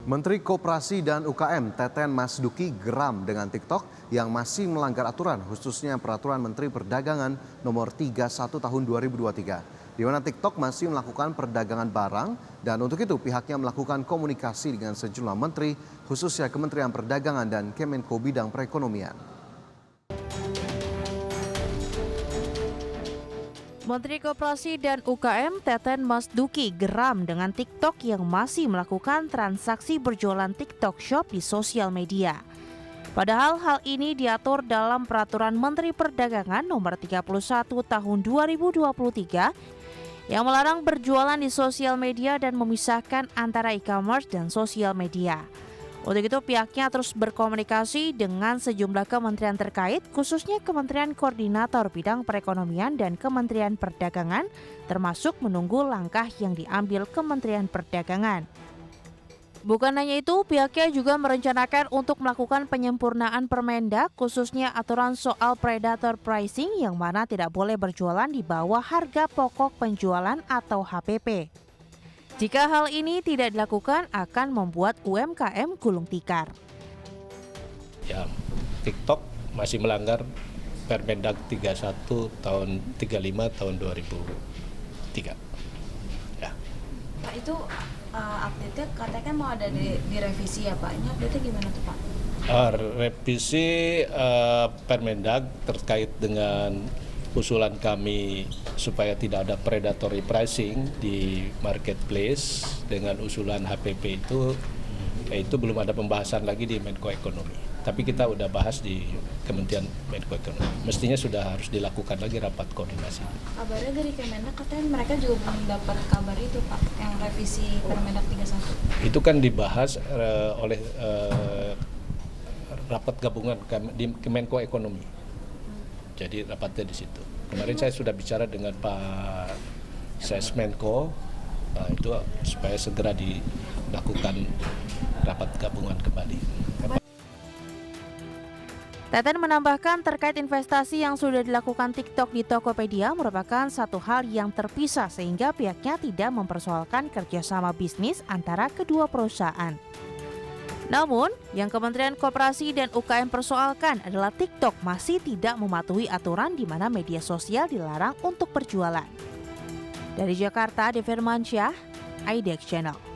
Menteri Koperasi dan UKM Teten Mas Duki geram dengan TikTok yang masih melanggar aturan, khususnya Peraturan Menteri Perdagangan Nomor 31 Tahun 2023, di mana TikTok masih melakukan perdagangan barang dan untuk itu pihaknya melakukan komunikasi dengan sejumlah menteri, khususnya Kementerian Perdagangan dan Kemenko Bidang Perekonomian. Menteri Koperasi dan UKM Teten Mas Duki geram dengan TikTok yang masih melakukan transaksi berjualan TikTok Shop di sosial media. Padahal hal ini diatur dalam Peraturan Menteri Perdagangan Nomor 31 Tahun 2023 yang melarang berjualan di sosial media dan memisahkan antara e-commerce dan sosial media. Untuk itu pihaknya terus berkomunikasi dengan sejumlah kementerian terkait, khususnya Kementerian Koordinator Bidang Perekonomian dan Kementerian Perdagangan, termasuk menunggu langkah yang diambil Kementerian Perdagangan. Bukan hanya itu, pihaknya juga merencanakan untuk melakukan penyempurnaan Permendak, khususnya aturan soal predator pricing yang mana tidak boleh berjualan di bawah harga pokok penjualan atau HPP. Jika hal ini tidak dilakukan akan membuat UMKM gulung tikar. Ya, TikTok masih melanggar Permendag 31 tahun 35 tahun 2003. Ya. Pak, itu update-nya katanya kan mau ada direvisi ya Pak. Ini update-nya gimana tuh Pak? Revisi Permendag terkait dengan usulan kami supaya tidak ada predatory pricing di marketplace dengan usulan HPP itu belum ada pembahasan lagi di Menko Ekonomi. Tapi kita udah bahas di Kementerian Menko Ekonomi. Mestinya sudah harus dilakukan lagi rapat koordinasi. Kabarnya dari Kemendak katanya mereka juga belum dapat kabar itu Pak, yang revisi Permendak 31. Itu kan dibahas oleh rapat gabungan di Kemenko Ekonomi. Jadi rapatnya di situ. Kemarin saya sudah bicara dengan Pak Sesmenko, itu supaya segera dilakukan rapat gabungan kembali. Teten menambahkan terkait investasi yang sudah dilakukan TikTok di Tokopedia merupakan satu hal yang terpisah sehingga pihaknya tidak mempersoalkan kerjasama bisnis antara kedua perusahaan. Namun, yang Kementerian Koperasi dan UKM persoalkan adalah TikTok masih tidak mematuhi aturan di mana media sosial dilarang untuk berjualan. Dari Jakarta, Devermansyah, IDX Channel.